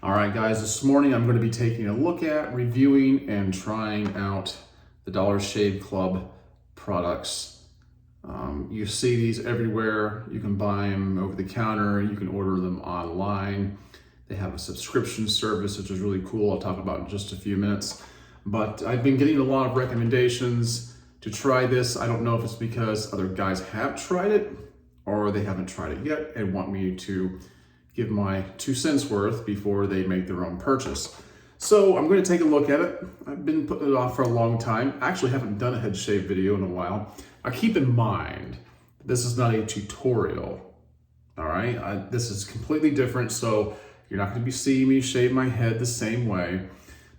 All right, guys, this morning I'm going to be taking a look at, reviewing, and trying out the Dollar Shave Club products. You see these everywhere. You can buy them over the counter. You can order them online. They have a subscription service, which is really cool. I'll talk about in just a few minutes. But I've been getting a lot of recommendations to try this. I don't know if it's because other guys have tried it or they haven't tried it yet and want me to give my 2 cents worth before they make their own purchase. So I'm going to take a look at it. I've been putting it off for a long time. I actually haven't done a head shave video in a while. Now keep in mind, this is not a tutorial, all right? This is completely different, so you're not going to be seeing me shave my head the same way.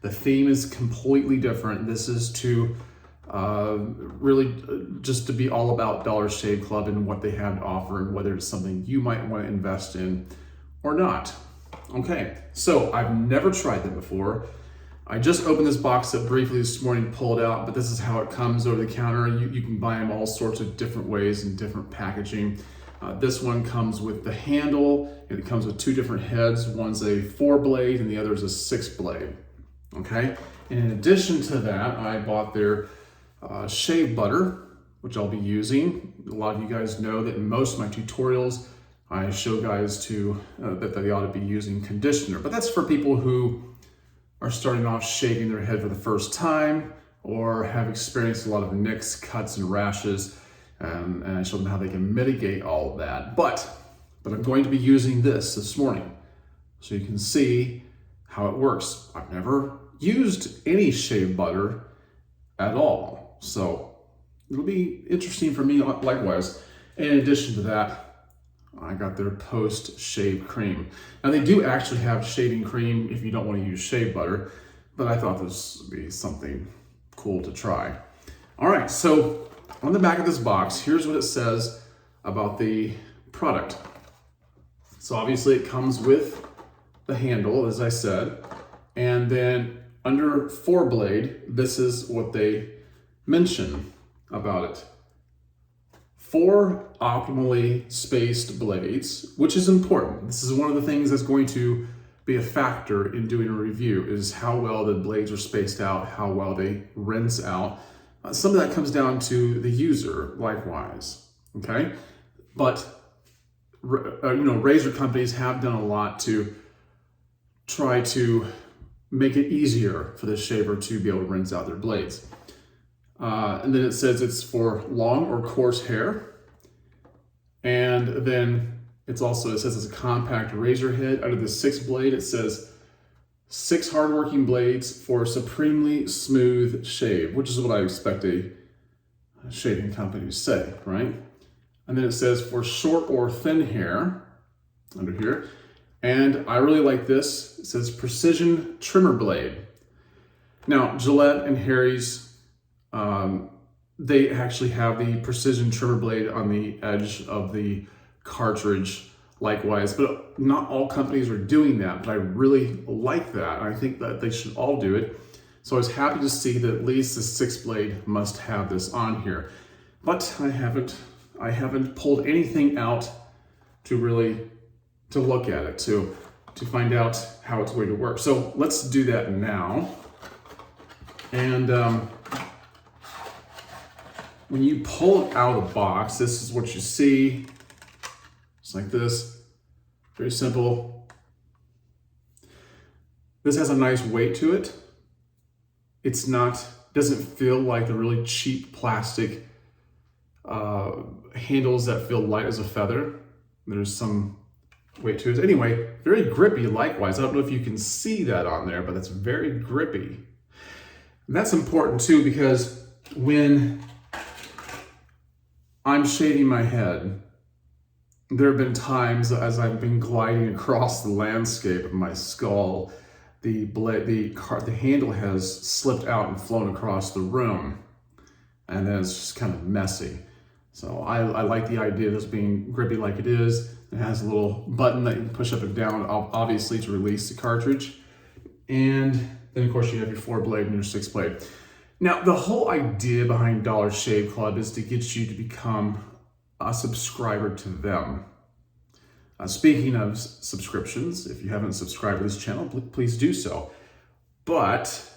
The theme is completely different. This is to really just to be all about Dollar Shave Club and what they have to offer and whether it's something you might want to invest in or not. Okay, so I've never tried them before. I just opened this box up briefly this morning, pulled it out, but this is how it comes over the counter. You can buy them all sorts of different ways and different packaging. This one comes with the handle, and it comes with 2 different heads. One's a 4-blade and the other is a 6-blade. Okay, and in addition to that, I bought their shave butter, which I'll be using. A lot of you guys know that in most of my tutorials, I show guys that they ought to be using conditioner, but that's for people who are starting off shaving their head for the first time or have experienced a lot of nicks, cuts, and rashes, and I show them how they can mitigate all of that. But I'm going to be using this morning so you can see how it works. I've never used any shave butter at all, so it'll be interesting for me likewise. In addition to that, I got their post-shave cream. Now they do actually have shaving cream if you don't want to use shave butter, but I thought this would be something cool to try. All right, so on the back of this box, here's what it says about the product. So obviously it comes with the handle, as I said, and then under 4-blade, this is what they mention about it. 4 optimally spaced blades, which is important. This is one of the things that's going to be a factor in doing a review, is how well the blades are spaced out, how well they rinse out. Some of that comes down to the user, likewise, okay? But razor companies have done a lot to try to make it easier for the shaver to be able to rinse out their blades. And then it says it's for long or coarse hair. And then it says it's a compact razor head. Under the 6-blade, it says 6 hardworking blades for supremely smooth shave, which is what I expect a shaving company to say, right? And then it says for short or thin hair under here. And I really like this. It says precision trimmer blade. Now, Gillette and Harry's, they actually have the precision trimmer blade on the edge of the cartridge likewise, but not all companies are doing that, but I really like that. I think that they should all do it. So I was happy to see that at least the 6-blade must have this on here, but I haven't pulled anything out to look at it, to find out how it's going to work. So let's do that now. And when you pull it out of the box, this is what you see. It's like this, very simple. This has a nice weight to it. Doesn't feel like the really cheap plastic handles that feel light as a feather. There's some weight to it. Anyway, very grippy likewise. I don't know if you can see that on there, but it's very grippy. And that's important too, because when I'm shaving my head, there have been times as I've been gliding across the landscape of my skull, the handle has slipped out and flown across the room, and then it's just kind of messy. So I like the idea of this being grippy like it is. It has a little button that you can push up and down, obviously, to release the cartridge. And then, of course, you have your 4-blade and your 6-blade. Now, the whole idea behind Dollar Shave Club is to get you to become a subscriber to them. Speaking of subscriptions, if you haven't subscribed to this channel, please do so. But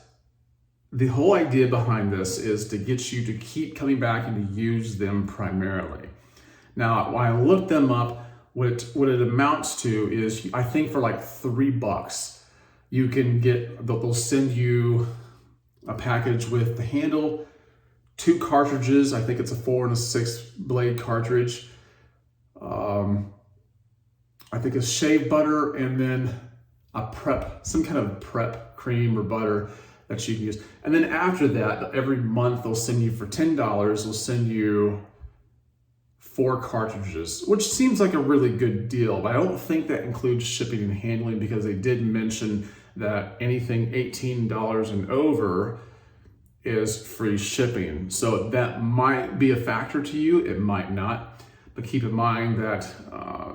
the whole idea behind this is to get you to keep coming back and to use them primarily. Now, when I looked them up, what it amounts to is, I think for like $3, you can get, they'll send you a package with the handle, 2 cartridges. I think it's a 4 and a 6 blade cartridge. I think a shave butter, and then some kind of prep cream or butter that you can use. And then after that, every month they'll send you, for $10, they'll send you 4 cartridges, which seems like a really good deal, but I don't think that includes shipping and handling, because they did mention that anything $18 and over is free shipping. So that might be a factor to you, it might not, but keep in mind that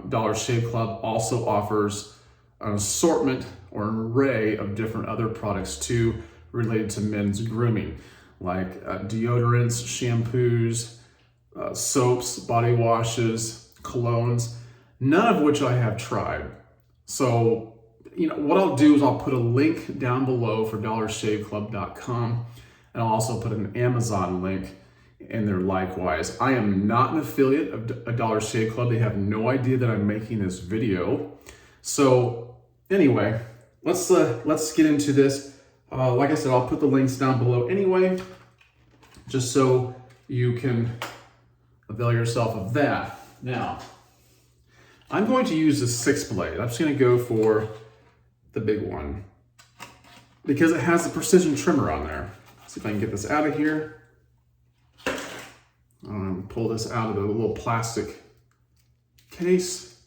Dollar Shave Club also offers an assortment or an array of different other products too, related to men's grooming, like deodorants, shampoos, soaps, body washes, colognes, none of which I have tried. So, what I'll do is I'll put a link down below for dollarshaveclub.com, and I'll also put an Amazon link in there likewise. I am not an affiliate of a Dollar Shave Club. They have no idea that I'm making this video. So anyway, let's get into this. Like I said, I'll put the links down below anyway, just so you can avail yourself of that. Now, I'm going to use the 6 blade. I'm just going to go for the big one because it has a precision trimmer on there. Let's see if I can get this out of here. Pull this out of the little plastic case.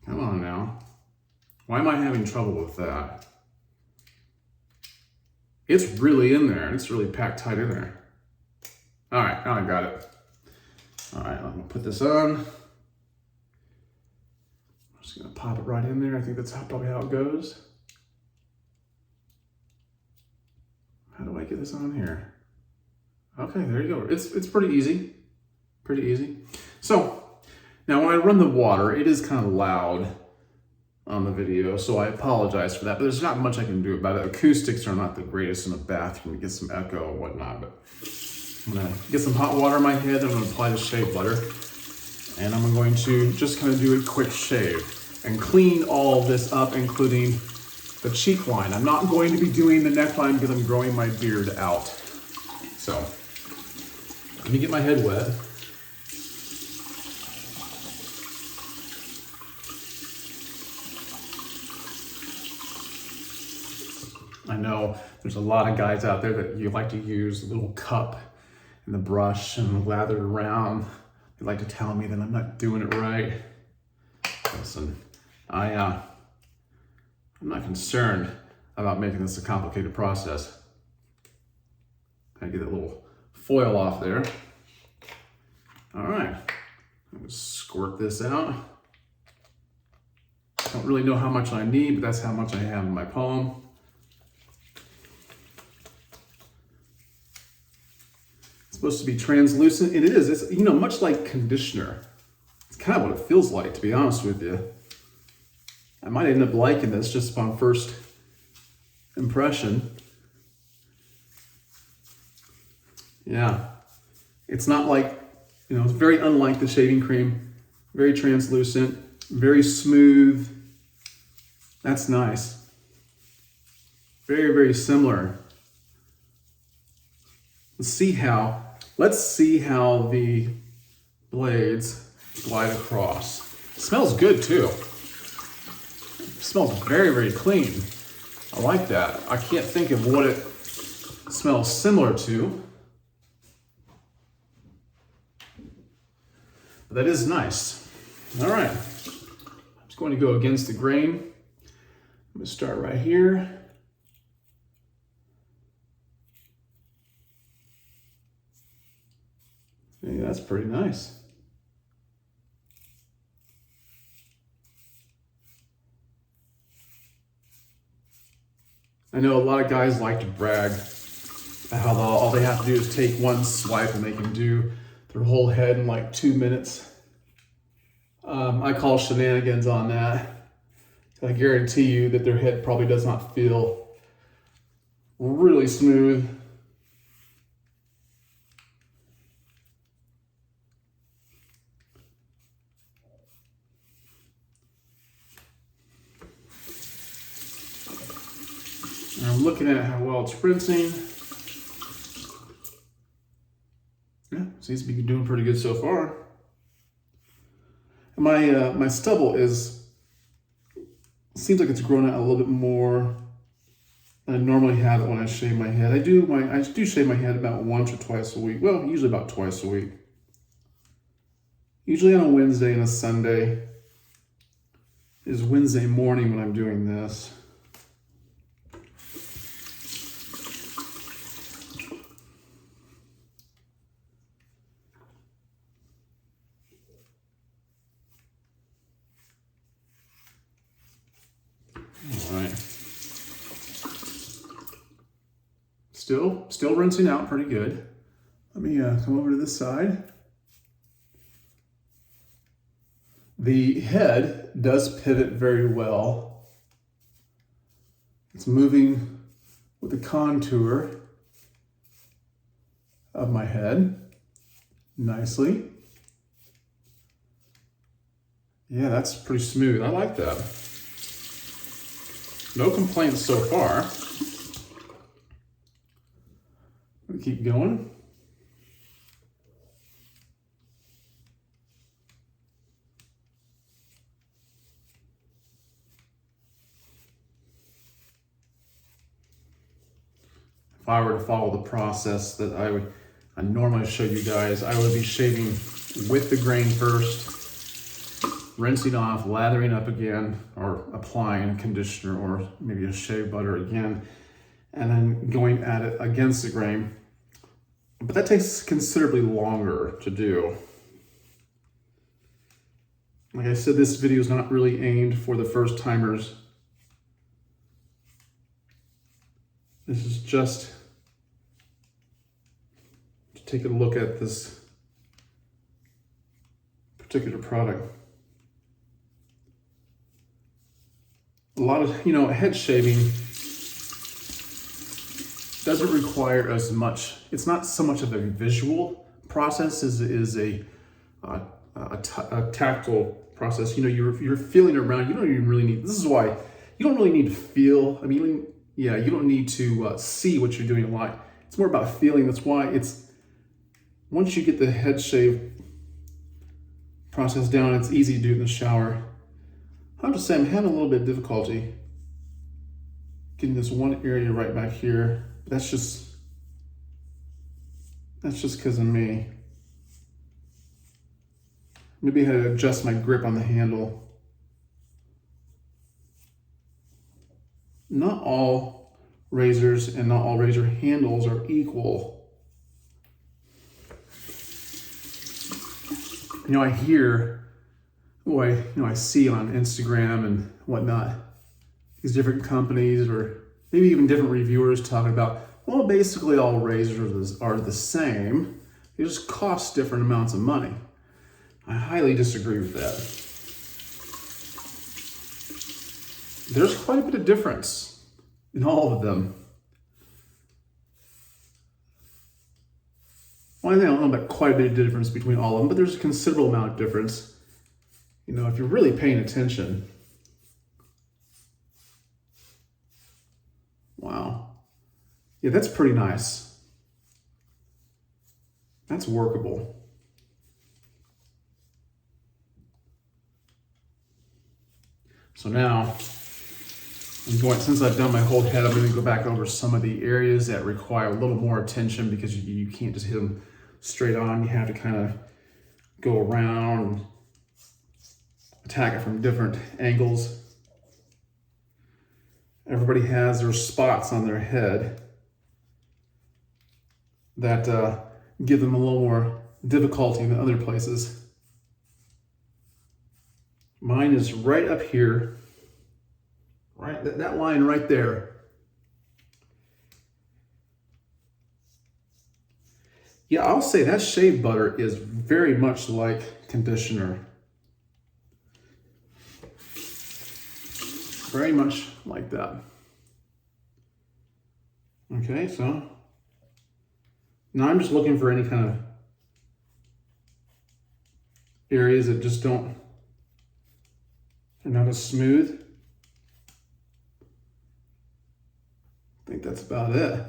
Come on now. Why am I having trouble with that? It's really in there. It's really packed tight in there. All right, now I got it. All right, I'm gonna put this on. I'm just gonna pop it right in there. I think that's probably how it goes. How do I get this on here? Okay, there you go. It's pretty easy. Pretty easy. So, now when I run the water, it is kind of loud on the video, so I apologize for that, but there's not much I can do about it. Acoustics are not the greatest in a bathroom. You get some echo and whatnot, but I'm gonna get some hot water in my head. I'm gonna apply the shave butter, and I'm going to just kind of do a quick shave and clean all of this up, including the cheek line. I'm not going to be doing the neckline because I'm growing my beard out. So, let me get my head wet. I know there's a lot of guys out there that you like to use the little cup and the brush and lather it around. They like to tell me that I'm not doing it right. Listen, I'm not concerned about making this a complicated process. I get that little foil off there. All right, I'm gonna squirt this out. I don't really know how much I need, but that's how much I have in my palm. It's supposed to be translucent, and it is. It's, much like conditioner. It's kind of what it feels like, to be honest with you. I might end up liking this just upon first impression. Yeah, it's not like, it's very unlike the shaving cream. Very translucent, very smooth. That's nice. Very, very similar. Let's see how the blades glide across. It smells good too. It smells very, very clean. I like that. I can't think of what it smells similar to. But that is nice. All right. I'm just going to go against the grain. I'm going to start right here. Hey, that's pretty nice. I know a lot of guys like to brag about how all they have to do is take one swipe and they can do their whole head in like 2 minutes. I call shenanigans on that. I guarantee you that their head probably does not feel really smooth. And I'm looking at how well it's rinsing. Yeah, seems to be doing pretty good so far. And my stubble seems like it's grown out a little bit more than I normally have it when I shave my head. I do shave my head about once or twice a week. Well, usually about twice a week. Usually on a Wednesday and a Sunday. It is Wednesday morning when I'm doing this. All right. Still rinsing out pretty good. Let me come over to this side. The head does pivot very well. It's moving with the contour of my head nicely. Yeah, that's pretty smooth. I like that. No complaints so far. We keep going. If I were to follow the process that I normally show you guys, I would be shaving with the grain first, rinsing off, lathering up again, or applying a conditioner or maybe a shave butter again, and then going at it against the grain. But that takes considerably longer to do. Like I said, this video is not really aimed for the first timers. This is just to take a look at this particular product. A lot of, head shaving doesn't require as much. It's not so much of a visual process as it is a tactile process. You're feeling around. You don't even really need. This is why you don't really need to feel. You don't need to see what you're doing a lot. It's more about feeling. That's why once you get the head shave process down, it's easy to do in the shower. I have to say I'm having a little bit of difficulty getting this one area right back here. That's just because of me. Maybe I had to adjust my grip on the handle. Not all razors and not all razor handles are equal. I hear, I see on Instagram and whatnot, these different companies or maybe even different reviewers talking about, well, basically all razors are the same. They just cost different amounts of money. I highly disagree with that. There's quite a bit of difference in all of them. Well, I don't know about quite a bit of difference between all of them, but there's a considerable amount of difference. If you're really paying attention. Wow. Yeah, that's pretty nice. That's workable. So now, since I've done my whole head, I'm going to go back over some of the areas that require a little more attention because you can't just hit them straight on. You have to kind of go around and attack it from different angles. Everybody has their spots on their head that give them a little more difficulty than other places. Mine is right up here, right, that line right there. Yeah, I'll say that shave butter is very much like conditioner. very much like that. Okay, so now I'm just looking for any kind of areas that just are not as smooth. I think that's about it.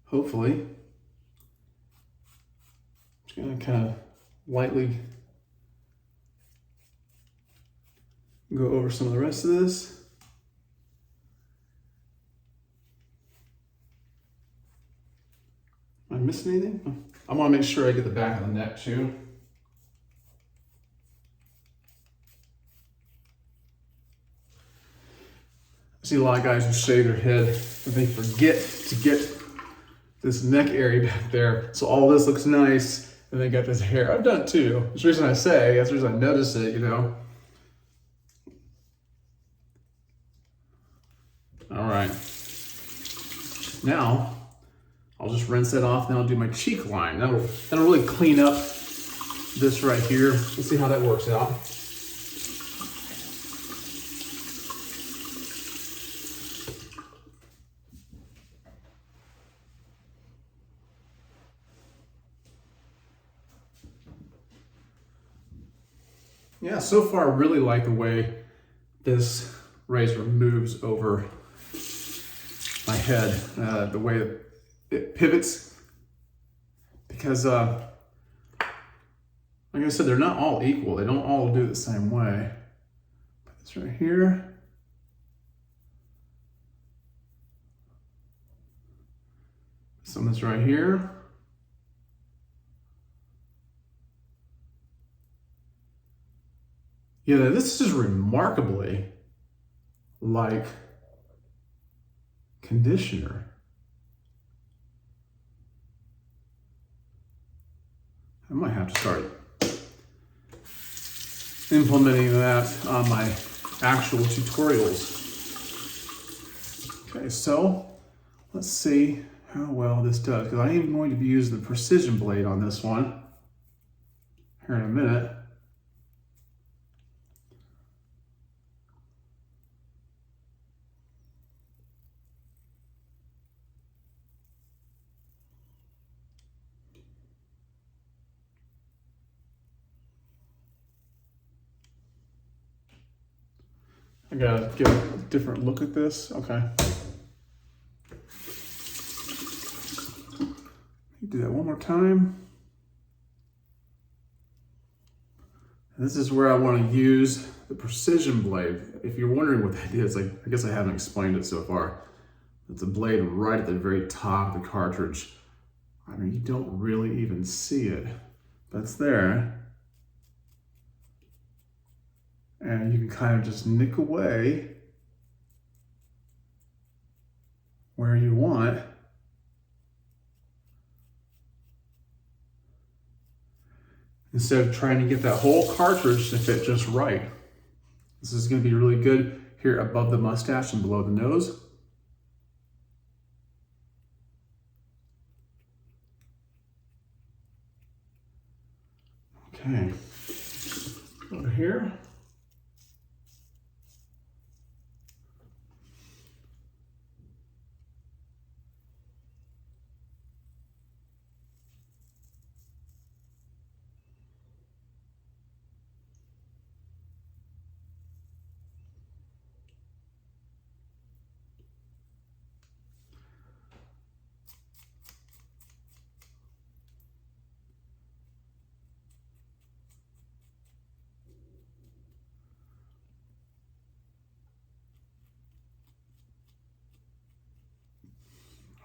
Hopefully. Just gonna kind of lightly go over some of the rest of this. Am I missing anything? I want to make sure I get the back of the neck too. I see a lot of guys who shave their head and they forget to get this neck area back there. So all this looks nice and they got this hair. I've done it too. That's the reason I say, that's the reason I notice it, you know. All right. Now, I'll just rinse it off, then I'll do my cheek line. That'll really clean up this right here. Let's see how that works out. Yeah, so far I really like the way this razor moves over my head, the way it pivots, because like I said, they're not all equal. They don't all do it the same way. Put this right here. Some of this right here. Yeah, this is remarkably like conditioner. I might have to start implementing that on my actual tutorials. Okay, so let's see how well this does, because I am going to be using the precision blade on this one here in a minute. I gotta get a different look at this. Okay. Do that one more time. And this is where I want to use the precision blade. If you're wondering what that is, I guess I haven't explained it so far. It's a blade right at the very top of the cartridge. I mean, you don't really even see it, but it's there. And you can kind of just nick away where you want. Instead of trying to get that whole cartridge to fit just right. This is going to be really good here above the mustache and below the nose. Okay, over here.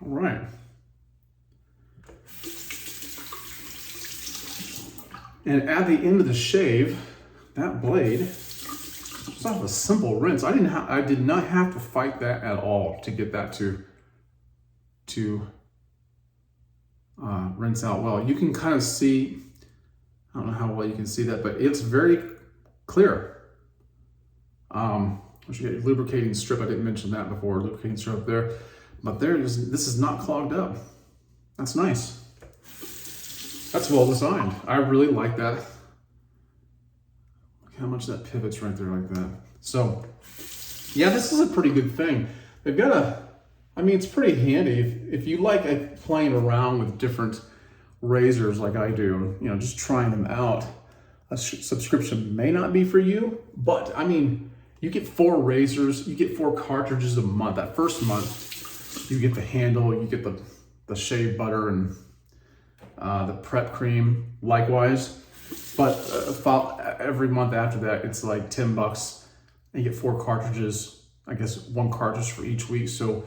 All right. And at the end of the shave, that blade, just off a simple rinse. I did not have to fight that at all to get that to rinse out well. You can kind of see, I don't know how well you can see that, but it's very clear. Once you get a lubricating strip, I didn't mention that before, lubricating strip up there. But this is not clogged up. That's nice. That's well designed. I really like that. Look how much that pivots right there like that. So Yeah, this is a pretty good thing. They've got I mean, it's pretty handy. If you like playing around with different razors like I do, you know, just trying them out, a subscription may not be for you, but I mean, you get 4 razors, you get 4 cartridges a month. That first month, you get the handle, you get the shave butter and the prep cream likewise. But every month after that, it's like $10. And you get 4 cartridges, I guess 1 cartridge for each week. So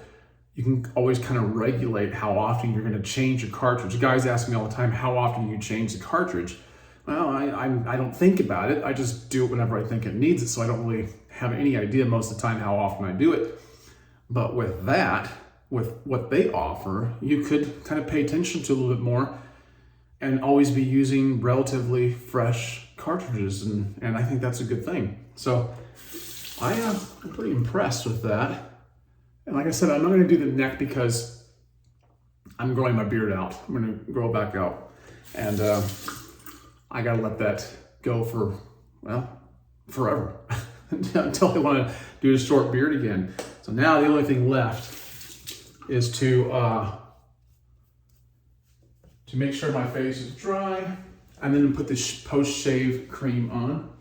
you can always kind of regulate how often you're going to change your cartridge. Guys ask me all the time, how often do you change the cartridge? Well, I don't think about it. I just do it whenever I think it needs it. So I don't really have any idea most of the time how often I do it. But with that, with what they offer, you could kind of pay attention to a little bit more and always be using relatively fresh cartridges. And I think that's a good thing. So I'm pretty impressed with that. And like I said, I'm not going to do the neck because I'm growing my beard out. I'm going to grow it back out. And I got to let that go for, well, forever. Until I want to do a short beard again. So now the only thing left is to make sure my face is dry, and then put the post-shave cream on.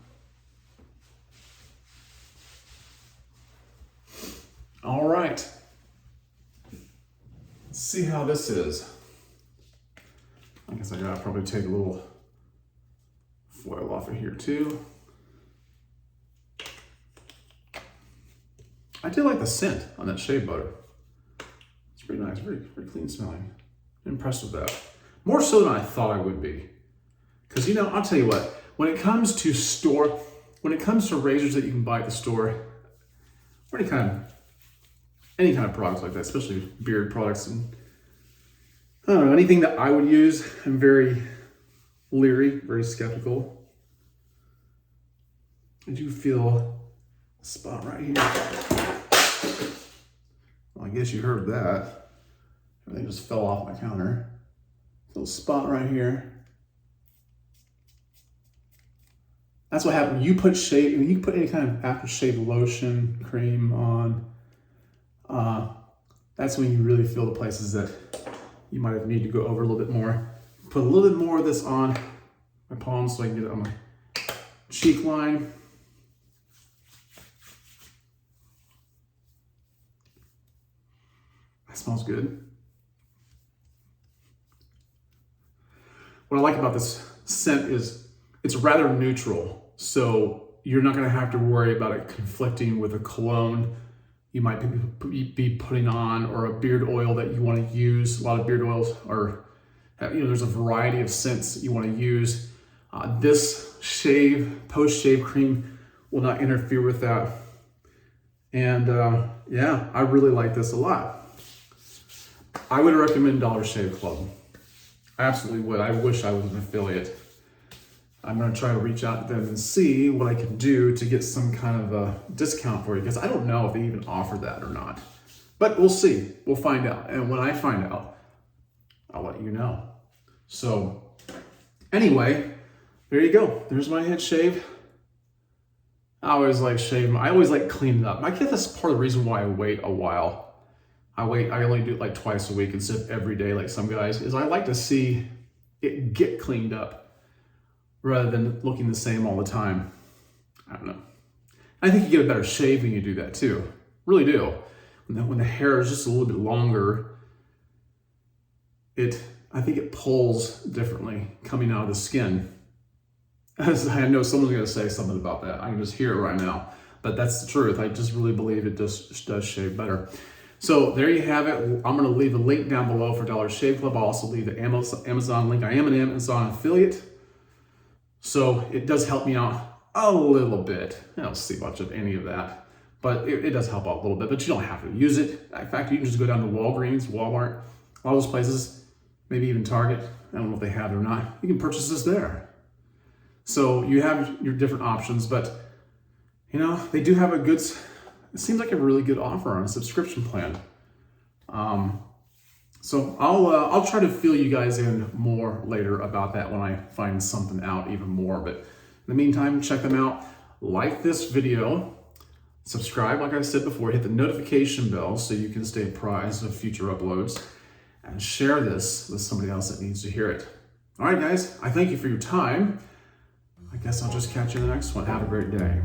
All right. Let's see how this is. I guess I gotta probably take a little foil off of here too. I do like the scent on that shea butter. It's pretty nice, very clean smelling. I'm impressed with that. More so than I thought I would be. Because, you know, I'll tell you what, when it comes to razors that you can buy at the store, or any kind of products like that, especially beard products, and I don't know, anything that I would use, I'm very leery, very skeptical. I do feel a spot right here. Well, I guess you heard that. Everything just fell off my counter. Little spot right here. That's what happened. You put any kind of aftershave lotion, cream on. That's when you really feel the places that you might need to go over a little bit more. Put a little bit more of this on my palms so I can get it on my cheek line. That smells good. What I like about this scent is it's rather neutral, so you're not going to have to worry about it conflicting with a cologne you might be putting on, or a beard oil that you want to use. A lot of beard oils are, you know, there's a variety of scents that you want to use. This post-shave cream will not interfere with that. And yeah, I really like this a lot. I would recommend Dollar Shave Club. I absolutely would. I wish I was an affiliate. I'm going to try to reach out to them and see what I can do to get some kind of a discount for you, because I don't know if they even offer that or not. But we'll see. We'll find out. And when I find out, I'll let you know. So anyway, there you go. There's my head shave. I always like shaving. I always like cleaning up. I guess that's part of the reason why I wait a while. I only do it like twice a week instead of every day like some guys, is I like to see it get cleaned up rather than looking the same all the time. I don't know. I think you get a better shave when you do that too. Really do. When the hair is just a little bit longer, I think it pulls differently coming out of the skin. As I know someone's gonna say something about that. I can just hear it right now. But that's the truth. I just really believe it does shave better. So there you have it. I'm gonna leave a link down below for Dollar Shave Club. I'll also leave the Amazon link. I am an Amazon affiliate, so it does help me out a little bit. I don't see much of any of that, but it does help out a little bit, but you don't have to use it. In fact, you can just go down to Walgreens, Walmart, a lot of those places, maybe even Target. I don't know if they have it or not. You can purchase this there. So you have your different options, but you know, they do have it seems like a really good offer on a subscription plan. So I'll try to fill you guys in more later about that when I find something out even more. But in the meantime, check them out. Like this video, Subscribe, like I said before, hit the notification bell so you can stay apprised of future uploads, and share this with somebody else that needs to hear it. All right, guys, I thank you for your time. I guess I'll just catch you in the next one. Have a great day.